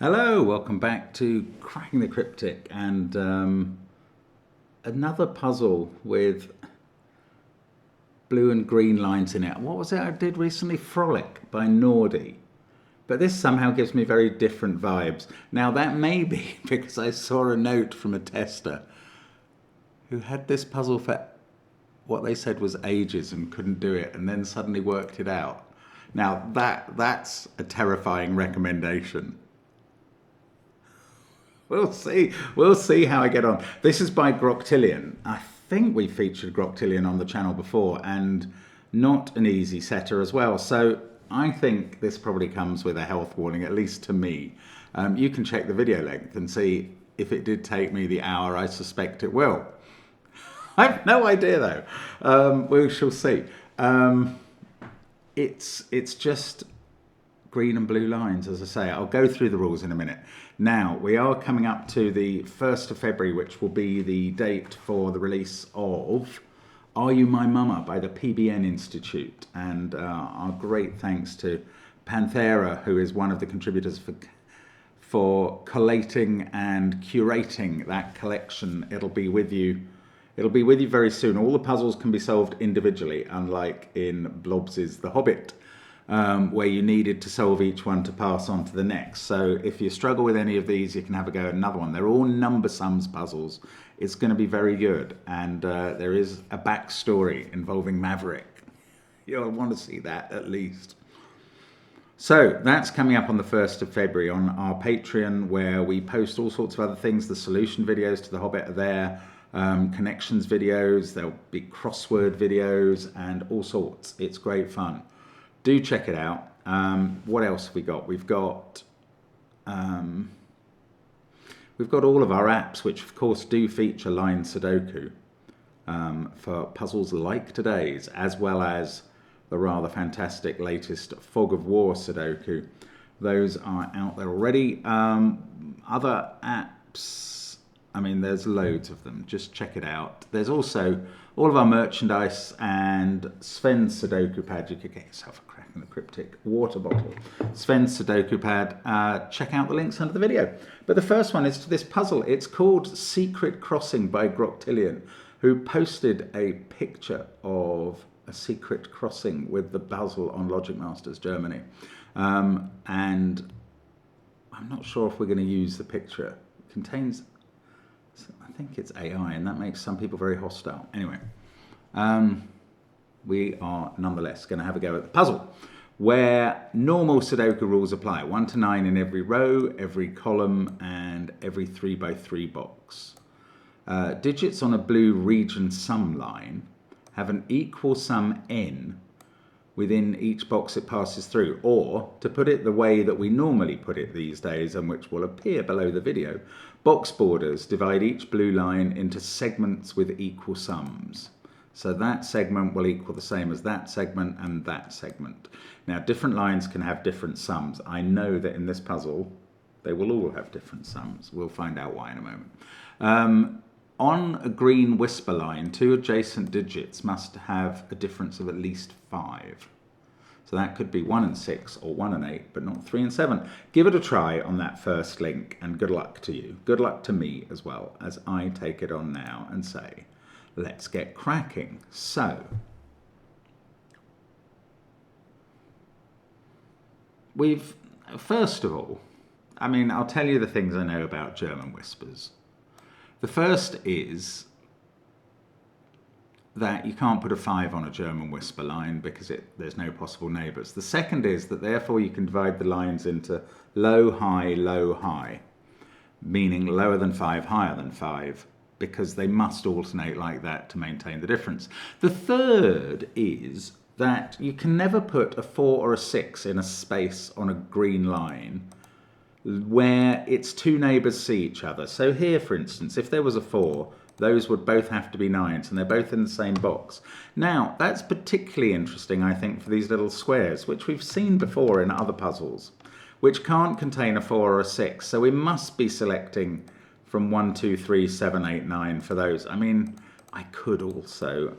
Hello, welcome back to Cracking the Cryptic and another puzzle with blue and green lines in it. What was it I did recently? Frolic by Nordy. But this somehow gives me very different vibes. Now that may be because I saw a note from a tester who had this puzzle for what they said was ages and couldn't do it and then suddenly worked it out. Now that's a terrifying recommendation. We'll see how I get on. This is by Groctillion. I think we featured Groctillion on the channel before, and not an easy setter as well. So I think this probably comes with a health warning, at least to me. You can check the video length and see if it did take me the hour. I suspect it will. I have no idea though. We shall see. It's just green and blue lines, as I say. I'll go through the rules in a minute. Now, we are coming up to the 1st of February, which will be the date for the release of Are You My Mama by the PBN Institute. And our great thanks to Panthera, who is one of the contributors for collating and curating that collection. It'll be with you very soon. All the puzzles can be solved individually, unlike in Blobs's The Hobbit, where you needed to solve each one to pass on to the next. So if you struggle with any of these, you can have a go at another one. They're all number sums puzzles. It's going to be very good. And there is a backstory involving Maverick. You'll want to see that at least. So that's coming up on the 1st of February on our Patreon, where we post all sorts of other things. The solution videos to The Hobbit are there. Connections videos. There'll be crossword videos and all sorts. It's great fun. Do check it out. What else have we got? We've got all of our apps, which of course do feature line Sudoku for puzzles like today's, as well as the rather fantastic latest Fog of War Sudoku. Those are out there already. Other apps, I mean, there's loads of them. Just check it out. There's also all of our merchandise and SVEN'S Sudoku Pad. You could get yourself a Cracking the Cryptic water bottle. SVEN'S Sudoku Pad. Check out the links under the video. But the first one is to this puzzle. It's called Secret Crossing by Groctillion, who posted a picture of a secret crossing with the puzzle on Logic Masters Germany. And I'm not sure if we're going to use the picture. It contains, I think it's AI, and that makes some people very hostile. Anyway, we are nonetheless going to have a go at the puzzle, where normal Sudoku rules apply. 1 to 9 in every row, every column, and every 3x3 box. Digits on a blue region sum line have an equal sum n within each box it passes through, or to put it the way that we normally put it these days, and which will appear below the video, box borders divide each blue line into segments with equal sums. So that segment will equal the same as that segment and that segment. Now, different lines can have different sums. I know that in this puzzle, they will all have different sums. We'll find out why in a moment. On a green whisper line, 2 adjacent digits must have a difference of at least 5. So that could be 1 and 6 or 1 and 8, but not 3 and 7. Give it a try on that first link, and good luck to you. Good luck to me as well, as I take it on now and say, let's get cracking. So, first of all, I mean, I'll tell you the things I know about German whispers. The first is that you can't put a 5 on a German whisper line because there's no possible neighbours. The second is that therefore you can divide the lines into low, high, meaning lower than 5, higher than 5, because they must alternate like that to maintain the difference. The third is that you can never put a 4 or a 6 in a space on a green line where its two neighbours see each other. So here, for instance, if there was a 4, those would both have to be 9s, and they're both in the same box. Now, that's particularly interesting, I think, for these little squares, which we've seen before in other puzzles, which can't contain a 4 or a 6. So we must be selecting from 1, 2, 3, 7, 8, 9 for those. I mean, I could also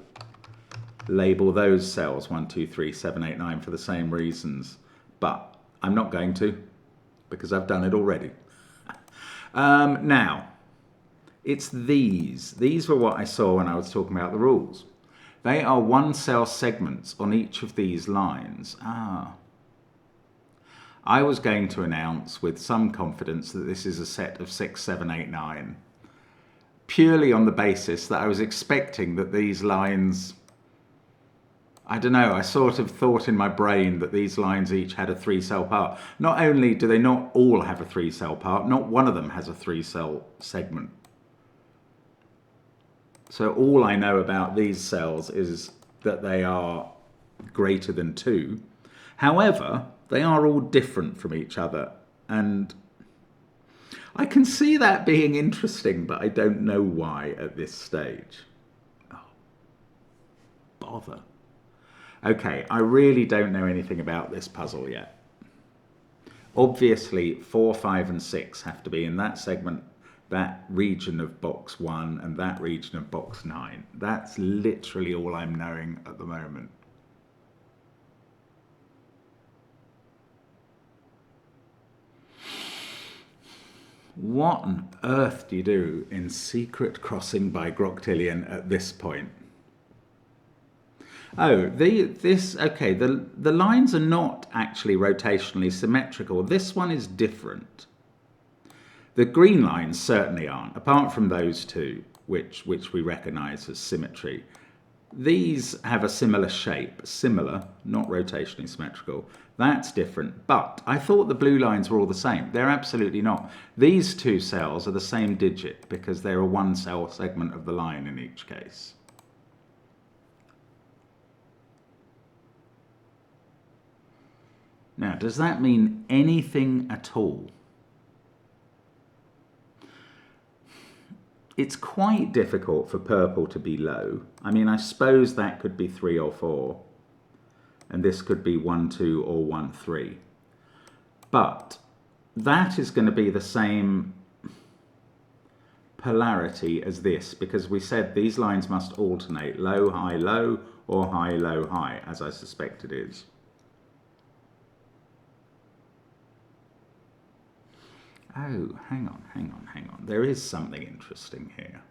label those cells 1, 2, 3, 7, 8, 9 for the same reasons, but I'm not going to. because I've done it already. Now, it's these. These were what I saw when I was talking about the rules. They are one cell segments on each of these lines. I was going to announce with some confidence that this is a set of 6, 7, 8, 9, purely on the basis that I was expecting that these lines, I don't know, I sort of thought in my brain that these lines each had a 3-cell part. Not only do they not all have a 3-cell part, not one of them has a 3-cell segment. So all I know about these cells is that they are greater than 2. However, they are all different from each other, and I can see that being interesting, but I don't know why at this stage. Oh, bother. Okay, I really don't know anything about this puzzle yet. Obviously, 4, 5, and 6 have to be in that segment, that region of box 1, and that region of box 9. That's literally all I'm knowing at the moment. What on earth do you do in Secret Crossing by Groctillion at this point? Oh, okay, the lines are not actually rotationally symmetrical. This one is different. The green lines certainly aren't, apart from those two, which we recognise as symmetry. These have a similar shape, similar, not rotationally symmetrical. That's different, but I thought the blue lines were all the same. They're absolutely not. These two cells are the same digit because they're a 1-cell segment of the line in each case. Now, does that mean anything at all? It's quite difficult for purple to be low. I mean, I suppose that could be 3 or 4. And this could be 1, 2 or 1, 3. But that is going to be the same polarity as this, because we said these lines must alternate low, low, or high, low, high, as I suspect it is. Oh, hang on. There is something interesting here.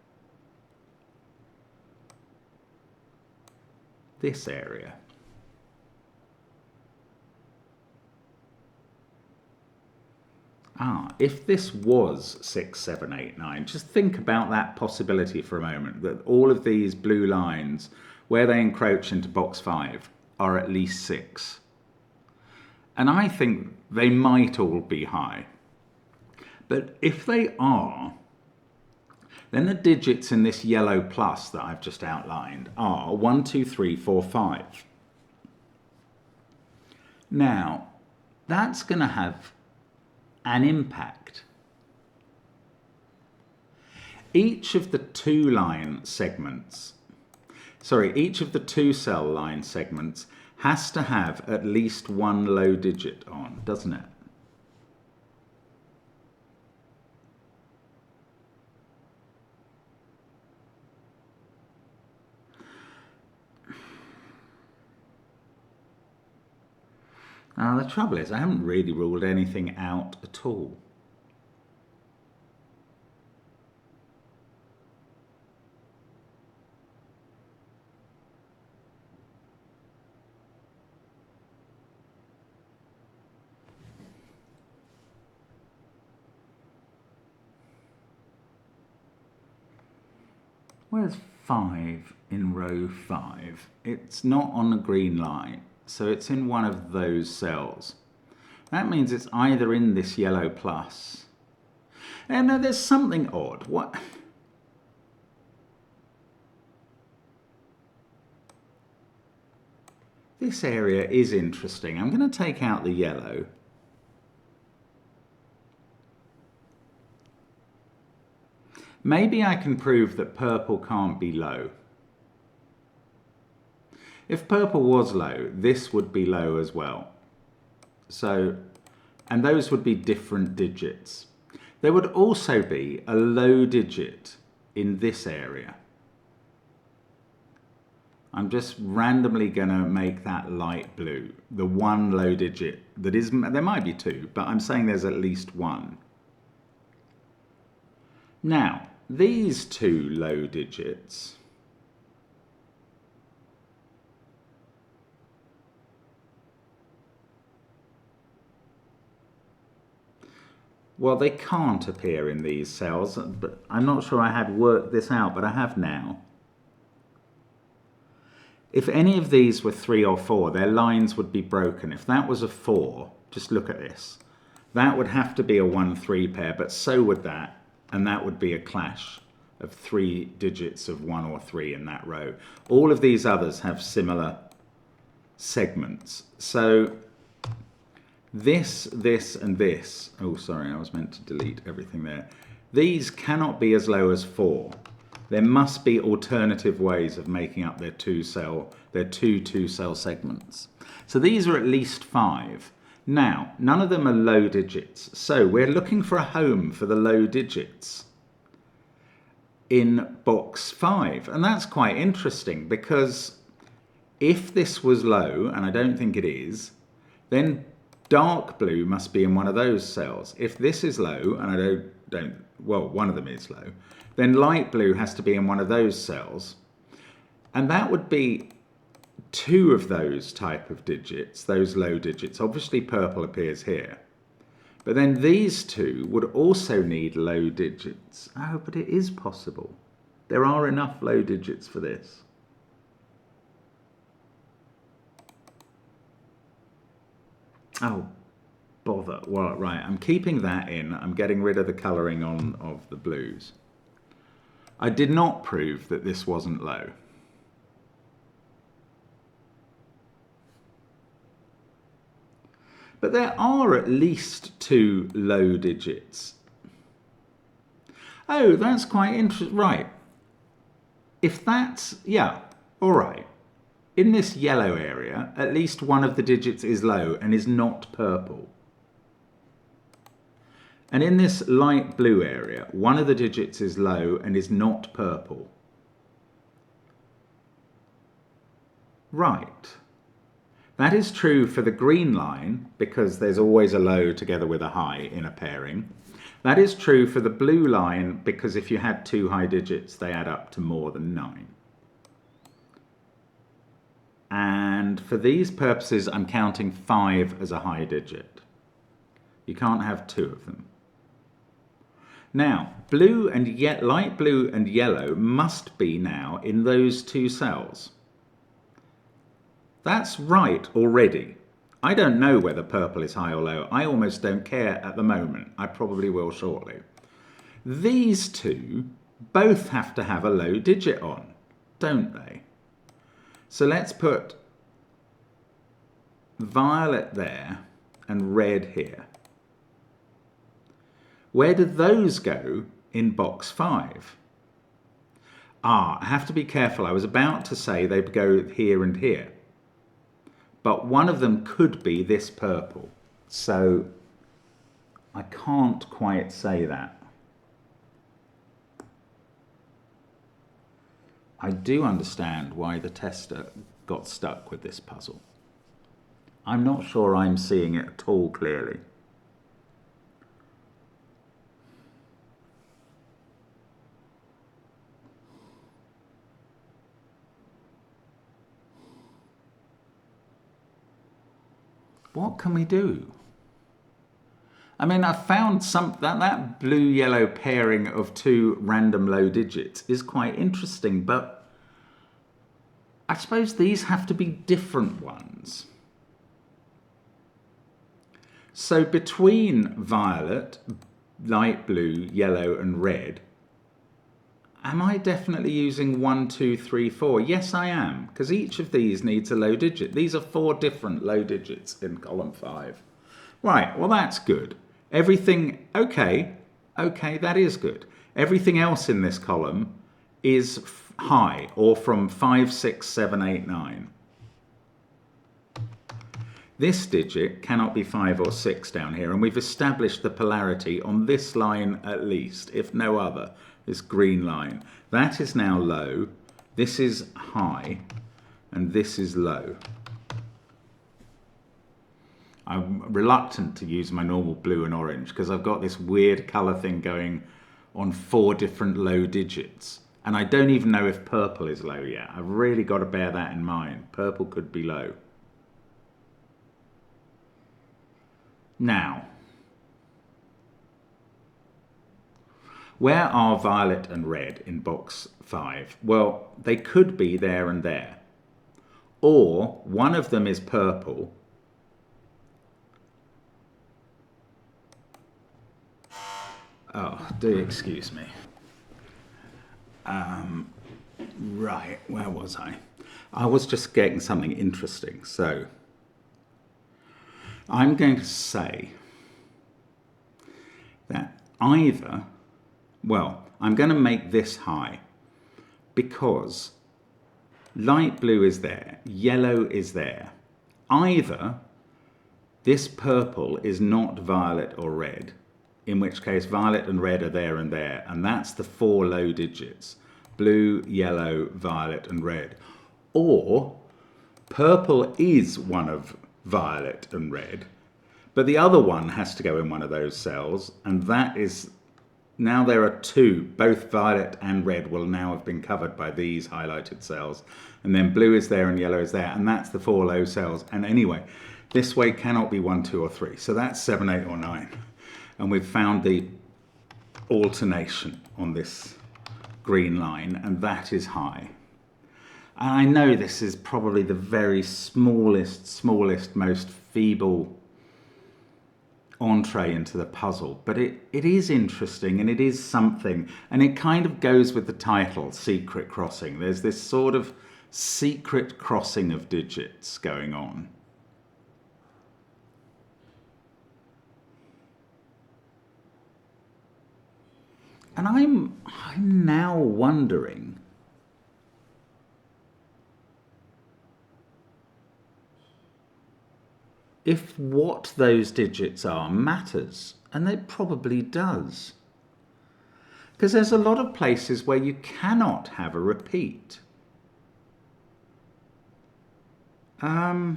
This area. If this was 6, 7, 8, 9, just think about that possibility for a moment, that all of these blue lines, where they encroach into box 5, are at least 6. And I think they might all be high. But if they are, then the digits in this yellow plus that I've just outlined are 1, 2, 3, 4, 5. Now, that's going to have an impact. Each of the two cell line segments has to have at least one low digit on, doesn't it? Now, the trouble is, I haven't really ruled anything out at all. Where's 5 in row 5? It's not on the green line. So it's in one of those cells. That means it's either in this yellow plus. And now there's something odd. What? This area is interesting. I'm going to take out the yellow. Maybe I can prove that purple can't be low. If purple was low, this would be low as well. So, and those would be different digits. There would also be a low digit in this area. I'm just randomly going to make that light blue, the one low digit that is, there might be two, but I'm saying there's at least one. Now, these two low digits, well, they can't appear in these cells, but I'm not sure I had worked this out, but I have now. If any of these were 3 or 4, their lines would be broken. If that was a 4, just look at this. That would have to be a 1-3 pair, but so would that, and that would be a clash of 3 digits of 1 or 3 in that row. All of these others have similar segments. So this, and this, oh sorry, I was meant to delete everything there. These cannot be as low as 4. There must be alternative ways of making up their two two-cell segments. So these are at least 5. Now, none of them are low digits. So we're looking for a home for the low digits in box 5. And that's quite interesting because if this was low, and I don't think it is, then dark blue must be in one of those cells. If this is low, and I don't, well, one of them is low, then light blue has to be in one of those cells. And that would be 2 of those type of digits, those low digits. Obviously purple appears here. But then these 2 would also need low digits. Oh, but it is possible. There are enough low digits for this. Oh, bother. Well, right, I'm keeping that in. I'm getting rid of the colouring of the blues. I did not prove that this wasn't low. But there are at least 2 low digits. Oh, that's quite interesting. Right. If that's, yeah, all right. In this yellow area, at least one of the digits is low and is not purple. And in this light blue area, one of the digits is low and is not purple. Right. That is true for the green line because there's always a low together with a high in a pairing. That is true for the blue line because if you had 2 high digits, they add up to more than 9. And for these purposes, I'm counting 5 as a high digit. You can't have 2 of them. Now, blue and light blue and yellow must be now in those 2 cells. That's right already. I don't know whether purple is high or low. I almost don't care at the moment. I probably will shortly. These 2 both have to have a low digit on, don't they? So let's put violet there and red here. Where do those go in box 5? I have to be careful. I was about to say they go here and here. But one of them could be this purple. So I can't quite say that. I do understand why the tester got stuck with this puzzle. I'm not sure I'm seeing it at all clearly. What can we do? I mean, I found that blue-yellow pairing of 2 random low digits is quite interesting, but I suppose these have to be different ones. So between violet, light blue, yellow and red, am I definitely using 1, 2, 3, 4? Yes, I am, because each of these needs a low digit. These are 4 different low digits in column 5. Right, well, that's good. Everything, okay, that is good. Everything else in this column is high, or from 5, 6, 7, 8, 9. This digit cannot be 5 or 6 down here, and we've established the polarity on this line at least, if no other. This green line. That is now low. This is high. and this is low. I'm reluctant to use my normal blue and orange because I've got this weird colour thing going on 4 different low digits. And I don't even know if purple is low yet. I've really got to bear that in mind. Purple could be low. Now, where are violet and red in box 5? Well, they could be there and there. Or one of them is purple. Oh, do excuse me. Right, where was I? I was just getting something interesting. So I'm going to say that either, well, I'm going to make this high because light blue is there, yellow is there. Either this purple is not violet or red, in which case violet and red are there and there, and that's the 4 low digits. Blue, yellow, violet and red. Or purple is one of violet and red, but the other one has to go in one of those cells, and that is, now there are 2, both violet and red will now have been covered by these highlighted cells, and then blue is there and yellow is there, and that's the 4 low cells. And anyway, this way cannot be 1, 2 or 3, so that's 7, 8 or 9. And we've found the alternation on this green line, and that is high. And I know this is probably the very smallest, most feeble entree into the puzzle, but it is interesting and it is something, and it kind of goes with the title, Secret Crossing. There's this sort of secret crossing of digits going on. And I'm now wondering if what those digits are matters, and it probably does. Because there's a lot of places where you cannot have a repeat. Or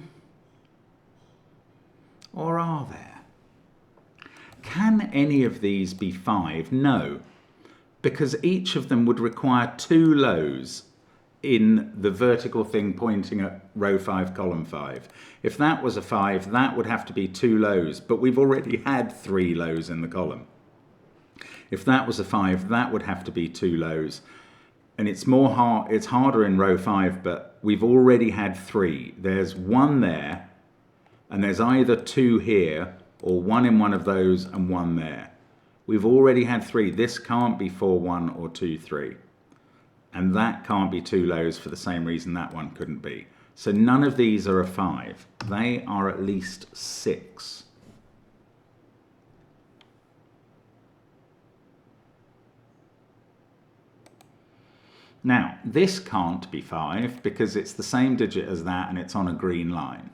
are there? Can any of these be 5? No. Because each of them would require 2 lows in the vertical thing pointing at row 5, column 5. If that was a 5, that would have to be 2 lows, but we've already had 3 lows in the column. If that was a 5, that would have to be 2 lows. And it's harder in row 5, but we've already had 3. There's 1 there, and there's either 2 here, or 1 in one of those and 1 there. We've already had 3. This can't be 4, 1 or 2, 3. And that can't be 2 lows for the same reason that one couldn't be. So none of these are a 5. They are at least 6. Now, this can't be 5 because it's the same digit as that and it's on a green line.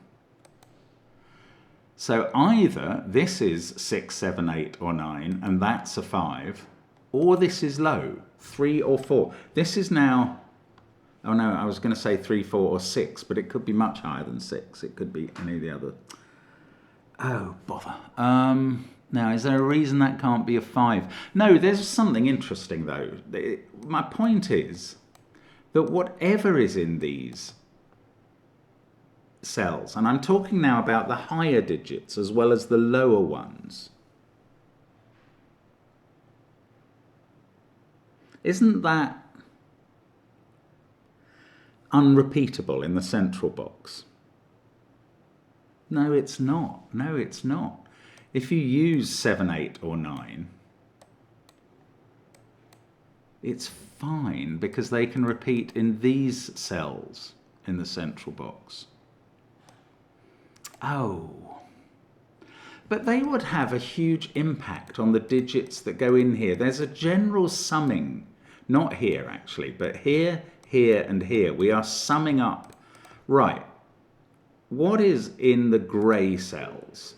So either this is 6, 7, 8 or 9 and that's a 5, or this is low, 3 or 4. This is now, oh no, I was going to say 3, 4 or 6, but it could be much higher than 6. It could be any of the other. Oh, bother. Now, is there a reason that can't be a 5? No, there's something interesting though. My point is that whatever is in these cells, and I'm talking now about the higher digits as well as the lower ones, isn't that unrepeatable in the central box? No, it's not. No, it's not. If you use 7, 8 or 9, it's fine because they can repeat in these cells in the central box. Oh, but they would have a huge impact on the digits that go in here. There's a general summing, not here actually, but here, here and here. We are summing up. Right, what is in the grey cells?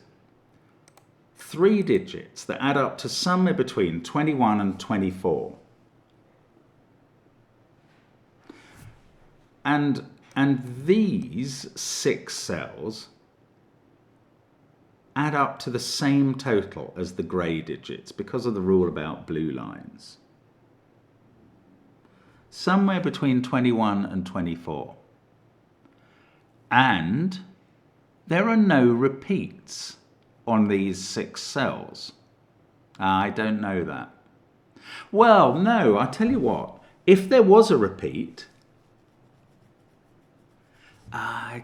3 digits that add up to somewhere between 21 and 24. And And these 6 cells add up to the same total as the grey digits because of the rule about blue lines. Somewhere between 21 and 24. And there are no repeats on these 6 cells. I don't know that. Well, no, I tell you what, if there was a repeat,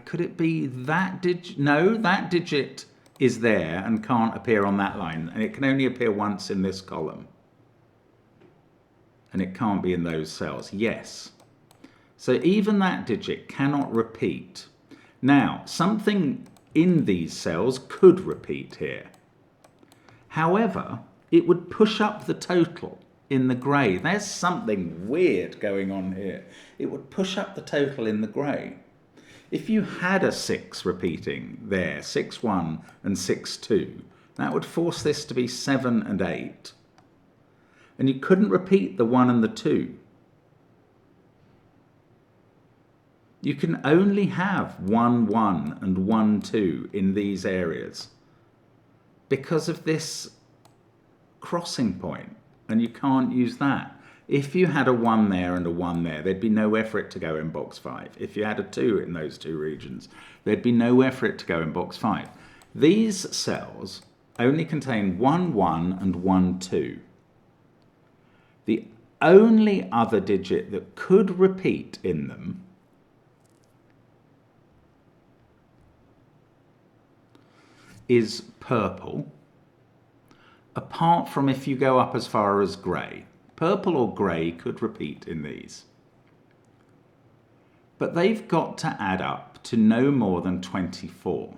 could it be that digit? No, that digit is there and can't appear on that line, and it can only appear once in this column. And it can't be in those cells. Yes. So even that digit cannot repeat. Now, something in these cells could repeat here. However, it would push up the total in the grey. There's something weird going on here. It would push up the total in the grey. If you had a 6 repeating there, 6, 1 and 6, 2, that would force this to be 7 and 8. And you couldn't repeat the 1 and the 2. You can only have 1, 1 and 1, 2 in these areas because of this crossing point, and you can't use that. If you had a 1 there and a 1 there, there'd be nowhere for it to go in box 5. If you had a 2 in those 2 regions, there'd be nowhere for it to go in box 5. These cells only contain 1, 1 and 1, 2. The only other digit that could repeat in them is purple, apart from if you go up as far as grey. Purple or grey could repeat in these. But they've got to add up to no more than 24.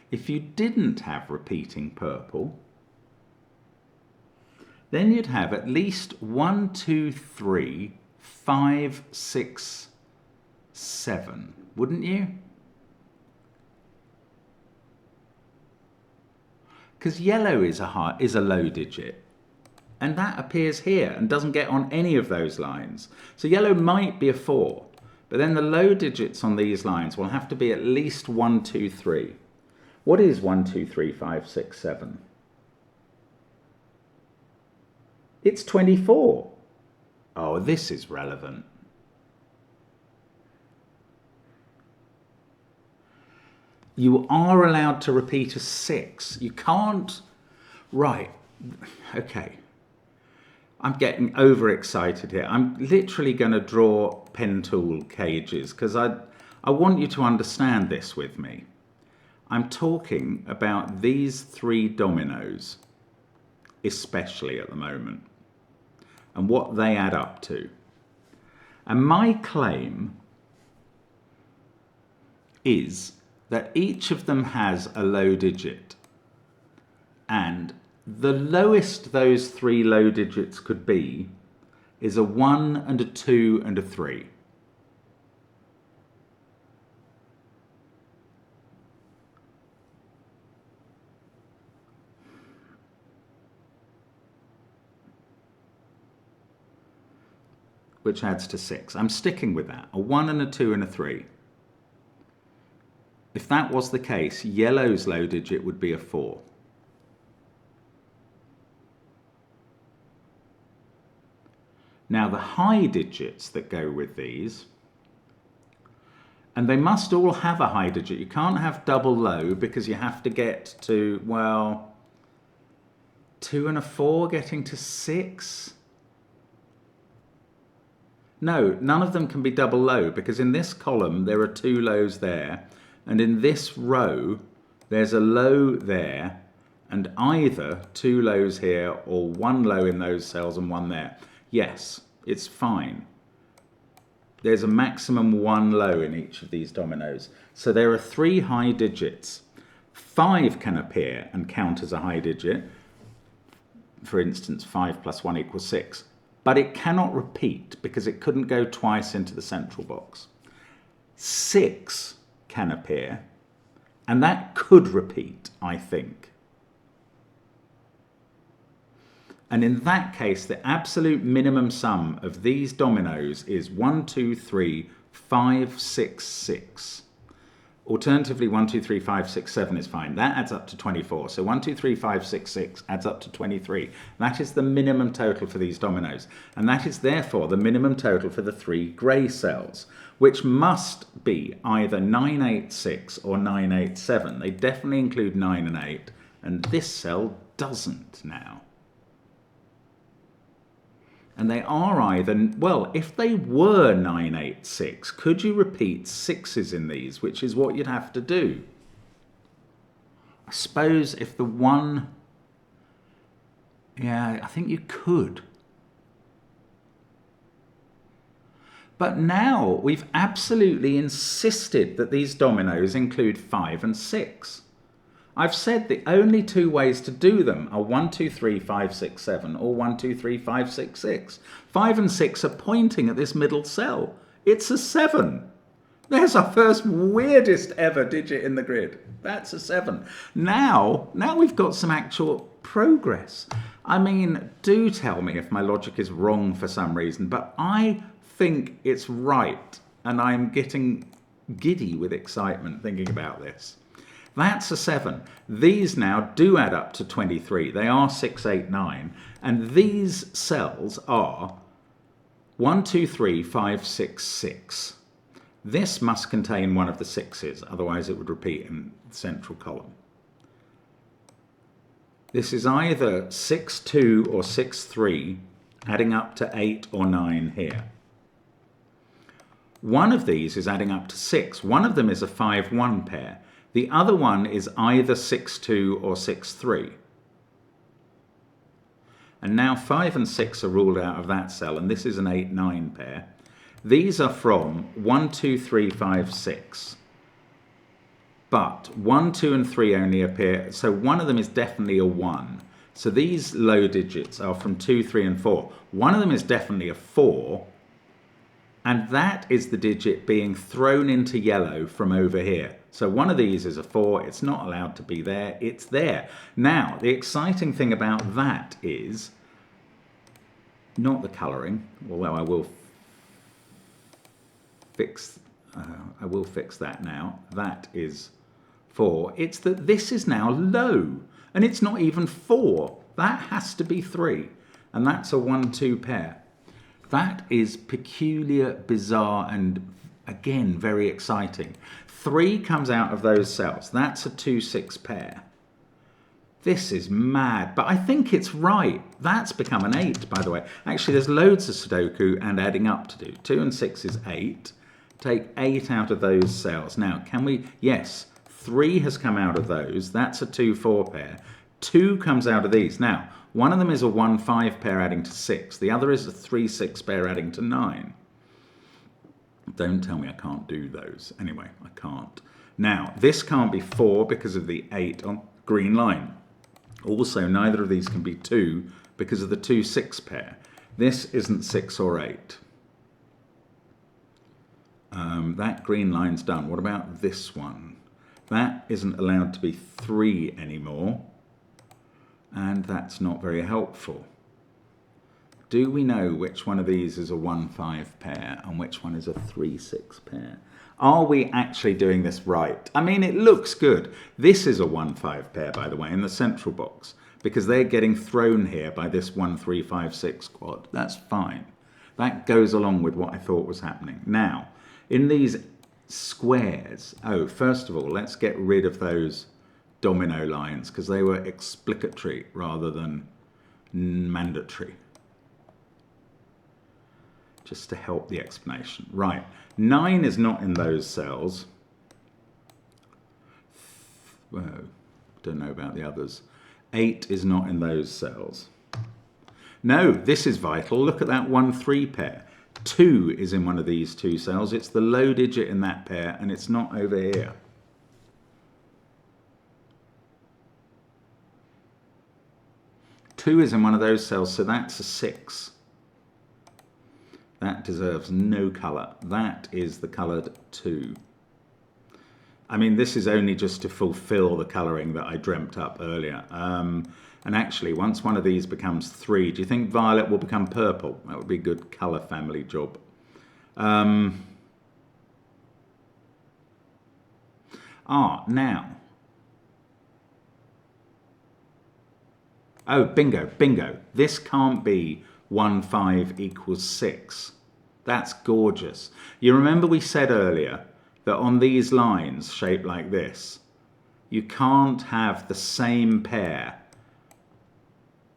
If you didn't have repeating purple, then you'd have at least 1, 2, 3, 5, 6, 7, wouldn't you? Because yellow is a low digit, and that appears here and doesn't get on any of those lines. So yellow might be a 4, but then the low digits on these lines will have to be at least 1, 2, 3. What is 1, 2, 3, 5, 6, 7? It's 24. Oh, this is relevant. You are allowed to repeat a 6. You can't... Right. Okay. I'm getting overexcited here. I'm literally going to draw pen tool cages because I want you to understand this with me. I'm talking about these 3 dominoes, especially at the moment, and what they add up to. And my claim is that each of them has a low digit, and the lowest those 3 low digits could be is a 1 and a 2 and a 3. Which adds to 6. I'm sticking with that. A 1 and a 2 and a 3. If that was the case, yellow's low digit would be a 4. Now the high digits that go with these, and they must all have a high digit. You can't have double low because you have to get to, well, 2 and a 4 getting to 6. No, none of them can be double low because in this column there are 2 lows there, and in this row there's a low there, and either 2 lows here or 1 low in those cells and 1 there. Yes, it's fine. There's a maximum 1 low in each of these dominoes. So there are 3 high digits. 5 can appear and count as a high digit. For instance, 5 plus 1 equals 6. But it cannot repeat because it couldn't go twice into the central box. 6 can appear, and that could repeat, I think. And in that case, the absolute minimum sum of these dominoes is 1, 2, 3, 5, 6, 6. Alternatively, 1, 2, 3, 5, 6, 7 is fine. That adds up to 24. So 1, 2, 3, 5, 6, 6 adds up to 23. That is the minimum total for these dominoes. And that is therefore the minimum total for the 3 grey cells, which must be either 9, 8, 6 or 9, 8, 7. They definitely include 9 and 8. And this cell doesn't now. And they are either, well, if they were 9, 8, 6, could you repeat 6s in these, which is what you'd have to do? I suppose if the one, yeah, I think you could. But now we've absolutely insisted that these dominoes include 5 and 6. I've said the only 2 ways to do them are 1, 2, 3, 5, 6, 7 or 1, 2, 3, 5, 6, 6. 5 and 6 are pointing at this middle cell. It's a 7. There's our first weirdest ever digit in the grid. That's a 7. Now we've got some actual progress. I mean, do tell me if my logic is wrong for some reason, but I think it's right, and I'm getting giddy with excitement thinking about this. That's a 7. These now do add up to 23. They are 6, 8, 9. And these cells are 1, 2, 3, 5, 6, 6. This must contain one of the 6s, otherwise it would repeat in the central column. This is either 6, 2 or 6, 3, adding up to 8 or 9 here. One of these is adding up to 6. One of them is a 5, 1 pair. The other one is either 6, 2 or 6, 3. And now 5 and 6 are ruled out of that cell, and this is an 8, 9 pair. These are from 1, 2, 3, 5, 6. But 1, 2 and 3 only appear, so one of them is definitely a 1. So these low digits are from 2, 3 and 4. One of them is definitely a 4. And that is the digit being thrown into yellow from over here. So one of these is a 4. It's not allowed to be there. It's there. Now, the exciting thing about that is not the colouring, although I will fix that now. That is 4. It's that this is now low. And it's not even 4. That has to be 3. And that's a 1, 2 pair. That is peculiar, bizarre, and again, very exciting. 3 comes out of those cells. That's a 2, 6 pair. This is mad, but I think it's right. That's become an 8, by the way. Actually, there's loads of Sudoku and adding up to do. 2 and 6 is 8. Take 8 out of those cells. Now, can we? Yes, 3 has come out of those. That's a 2, 4 pair. 2 comes out of these. Now, one of them is a 1, 5 pair adding to 6. The other is a 3, 6 pair adding to 9. Don't tell me I can't do those. Anyway, I can't. Now, this can't be 4 because of the 8 on green line. Also, neither of these can be 2 because of the 2, 6 pair. This isn't 6 or 8. That green line's done. What about this one? That isn't allowed to be 3 anymore. And that's not very helpful. Do we know which one of these is a 1, 5 pair and which one is a 3, 6 pair? Are we actually doing this right? I mean, it looks good. This is a 1, 5 pair, by the way, in the central box, because they're getting thrown here by this 1, 3, 5, 6 quad. That's fine. That goes along with what I thought was happening. Now, in these squares, first of all, let's get rid of those domino lines because they were explicatory rather than mandatory. Just to help the explanation. Right, 9 is not in those cells. Well, don't know about the others. 8 is not in those cells. No, this is vital. Look at that 1, 3 pair. 2 is in one of these 2 cells. It's the low digit in that pair and it's not over here. Two is in one of those cells, so that's a 6. That deserves no colour. That is the coloured 2. I mean, this is only just to fulfill the colouring that I dreamt up earlier. And actually, once one of these becomes 3, do you think violet will become purple? That would be a good colour family job. Now. Oh, bingo, bingo. This can't be 1, 5 equals 6. That's gorgeous. You remember we said earlier that on these lines shaped like this, you can't have the same pair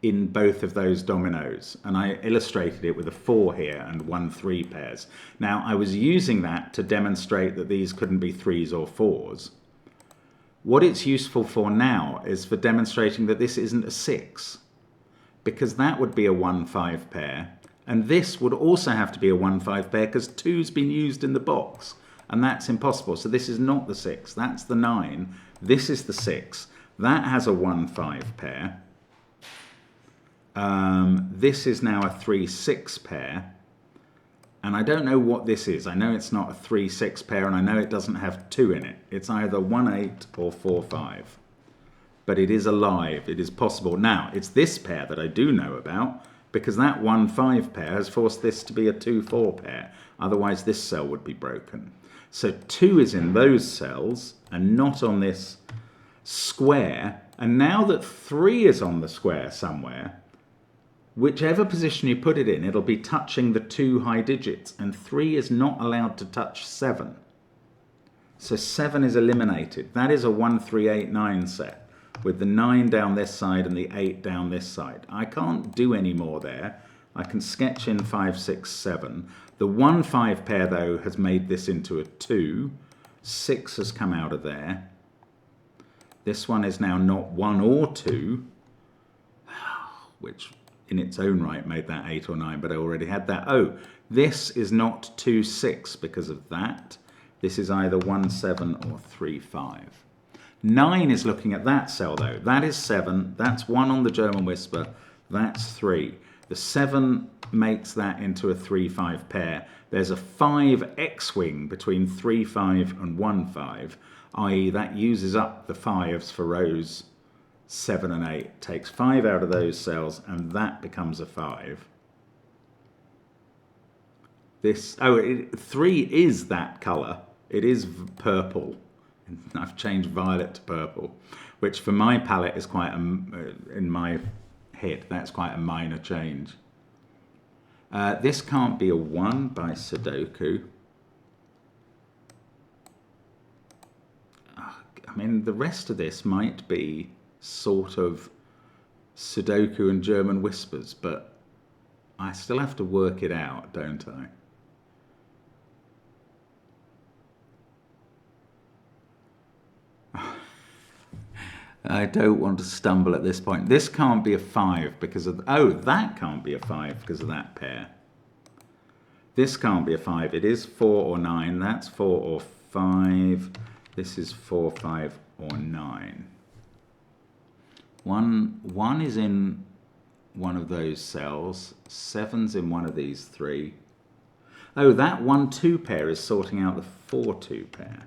in both of those dominoes. And I illustrated it with a 4 here and 1, 3 pairs. Now, I was using that to demonstrate that these couldn't be 3s or 4s. What it's useful for now is for demonstrating that this isn't a 6, because that would be a 1, 5 pair. And this would also have to be a 1, 5 pair because 2's been used in the box. And that's impossible. So this is not the 6. That's the 9. This is the 6. That has a 1, 5 pair. This is now a 3, 6 pair. And I don't know what this is. I know it's not a 3, 6 pair, and I know it doesn't have 2 in it. It's either 1, 8 or 4, 5. But it is alive. It is possible. Now, it's this pair that I do know about, because that 1, 5 pair has forced this to be a 2, 4 pair. Otherwise, this cell would be broken. So 2 is in those cells and not on this square. And now that 3 is on the square somewhere, whichever position you put it in, it'll be touching the 2 high digits. And 3 is not allowed to touch 7. So 7 is eliminated. That is a 1, 3, 8, 9 set, with the 9 down this side and the 8 down this side. I can't do any more there. I can sketch in 5, 6, 7. The 1, 5 pair, though, has made this into a 2. 6 has come out of there. This one is now not 1 or 2, which in its own right made that 8 or 9, but I already had that. Oh, this is not 2, 6 because of that. This is either 1, 7 or 3, 5. 9 is looking at that cell, though. That is 7. That's 1 on the German Whisper. That's 3. The 7 makes that into a 3, 5 pair. There's a 5 X-wing between 3, 5 and 1, 5, i.e. that uses up the 5s for rows 7 and 8. Takes 5 out of those cells, and that becomes a 5. This, 3 is that colour. It is purple. I've changed violet to purple, which for my palette is quite, in my head, that's quite a minor change. This can't be a 1 by Sudoku. I mean, the rest of this might be sort of Sudoku and German Whispers, but I still have to work it out, don't I? I don't want to stumble at this point. This can't be a 5 because of... Oh, that can't be a 5 because of that pair. This can't be a 5. It is 4 or 9. That's 4 or 5. This is 4, 5 or 9. One is in one of those cells. 7's in one of these 3. Oh, that 1, 2 pair is sorting out the 4, 2 pair.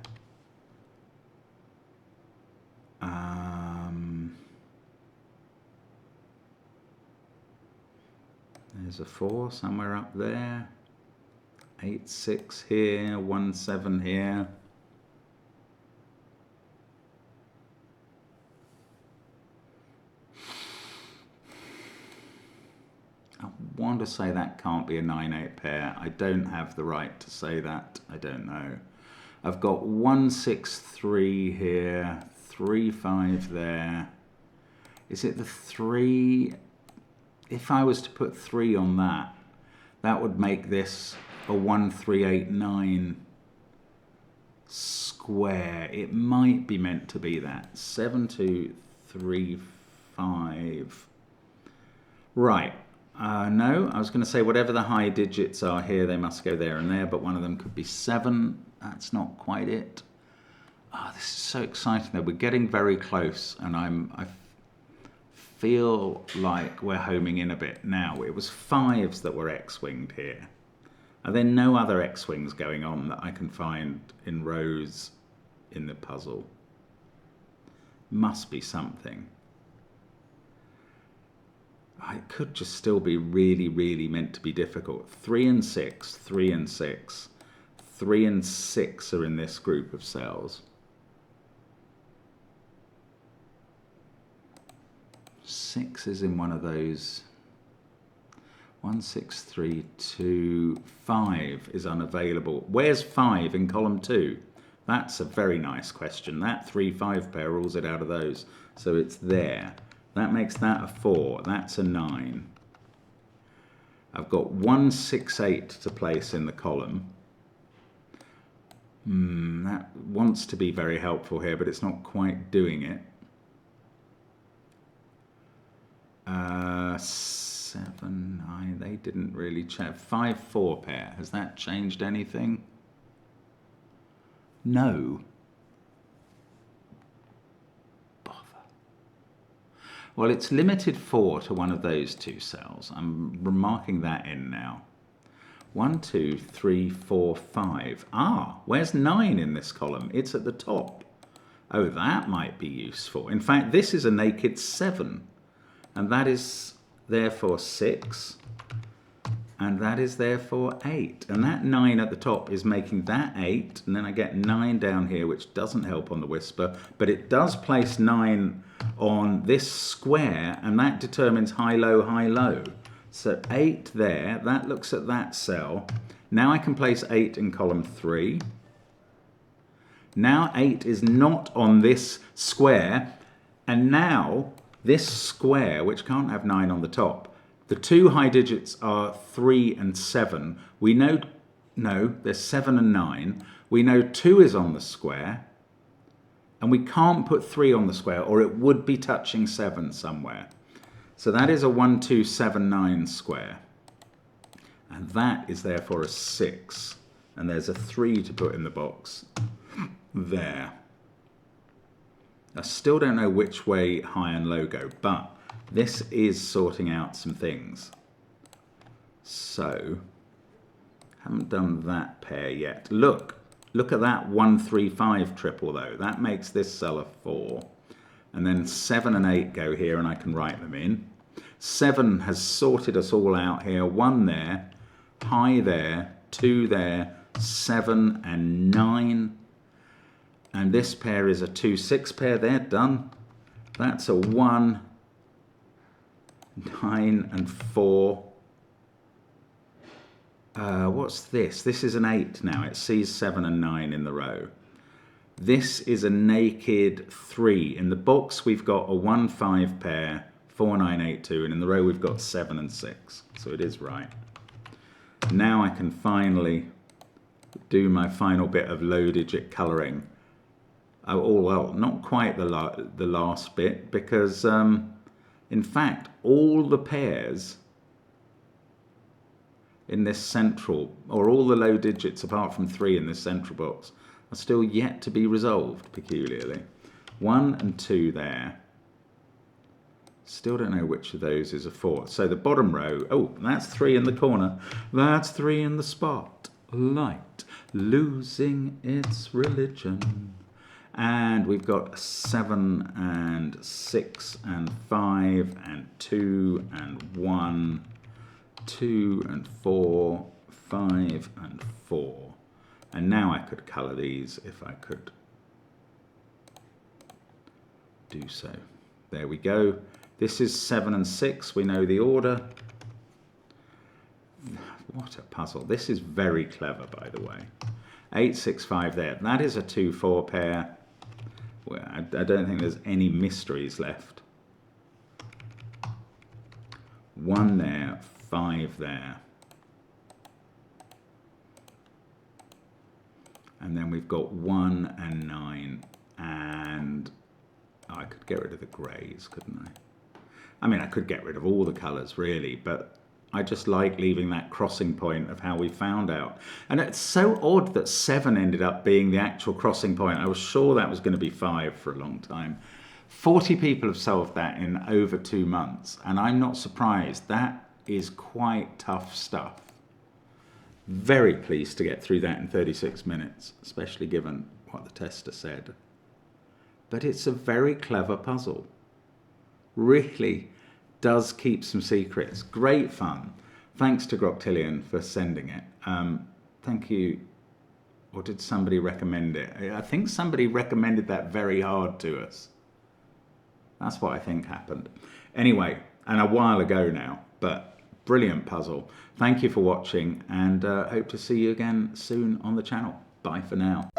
There's a 4 somewhere up there. 8, 6 here. 1, 7 here. I want to say that can't be a 9, 8 pair. I don't have the right to say that. I don't know. I've got 1, 6, 3 here. 3, 5 there. Is it the 3? If I was to put 3 on that, that would make this a 1, 3, 8, 9 square. It might be meant to be that. 7, 2, 3, 5. Right. No, I was going to say whatever the high digits are here, they must go there and there, but one of them could be 7. That's not quite it. Oh, this is so exciting though. We're getting very close, and I feel like we're homing in a bit now. It was 5s that were X-winged here. Are there no other X-wings going on that I can find in rows in the puzzle. Must be something. It could just still be really, really meant to be difficult. 3 and 6, 3 and 6. 3 and 6 are in this group of cells. 6 is in one of those. 1, 6, 3, 2, 5 is unavailable. Where's 5 in column 2? That's a very nice question. That 3-5 pair rules it out of those. So it's there. That makes that a 4. That's a 9. I've got 1, 6, 8 to place in the column. That wants to be very helpful here, but it's not quite doing it. 7, 9, they didn't really check. 5, 4 pair. Has that changed anything? No. Well, it's limited 4 to one of those two cells. I'm remarking that in now. 1, 2, 3, 4, 5. Where's 9 in this column? It's at the top. Oh, that might be useful. In fact, this is a naked 7. And that is therefore 6. And that is therefore 8. And that 9 at the top is making that 8. And then I get 9 down here, which doesn't help on the whisper. But it does place 9 on this square, and that determines high, low, high, low. So 8 there, that looks at that cell. Now I can place 8 in column 3. Now 8 is not on this square, and now this square, which can't have 9 on the top, the two high digits are 3 and 7. We know, no, there's 7 and 9. We know 2 is on the square, and we can't put 3 on the square, or it would be touching 7 somewhere. So that is a 1, 2, 7, 9 square. And that is therefore a 6. And there's a 3 to put in the box there. I still don't know which way high and low go, but this is sorting out some things. So, haven't done that pair yet. Look at that 1, 3, 5 triple though. That makes this cell a 4. And then 7 and 8 go here, and I can write them in. 7 has sorted us all out here. 1 there, high there, 2 there, 7 and 9. And this pair is a 2, 6 pair. They're done. That's a 1, 9 and 4. What's this? This is an 8 now. It sees 7 and 9 in the row. This is a naked 3. In the box we've got a 1, 5 pair, 4, 9, 8, 2, and in the row we've got 7 and 6. So it is right. Now I can finally do my final bit of low digit colouring. Oh, well, not quite the last bit, because in fact all the pairs in this central, or all the low digits apart from 3 in this central box, are still yet to be resolved peculiarly. 1 and 2 there. Still don't know which of those is a 4. So the bottom row, oh, that's 3 in the corner. That's 3 in the spotlight, losing its religion. And we've got 7 and 6 and 5 and 2 and 1, 2 and 4, 5 and 4. And now I could colour these if I could do so. There we go. This is 7 and 6. We know the order. What a puzzle. This is very clever, by the way. 8, 6, 5 there. That is a 2, 4 pair. Well, I don't think there's any mysteries left. 1 there, 5 there. And then we've got 1 and 9, and I could get rid of the greys, couldn't I? I mean, I could get rid of all the colours, really, but I just like leaving that crossing point of how we found out. And it's so odd that 7 ended up being the actual crossing point. I was sure that was going to be 5 for a long time. 40 people have solved that in over 2 months, and I'm not surprised. That is quite tough stuff. Very pleased to get through that in 36 minutes, especially given what the tester said. But it's a very clever puzzle. Really does keep some secrets. Great fun. Thanks to Groctillion for sending it. Thank you. Or did somebody recommend it? I think somebody recommended that very hard to us. That's what I think happened. Anyway, and a while ago now, but brilliant puzzle. Thank you for watching, and hope to see you again soon on the channel. Bye for now.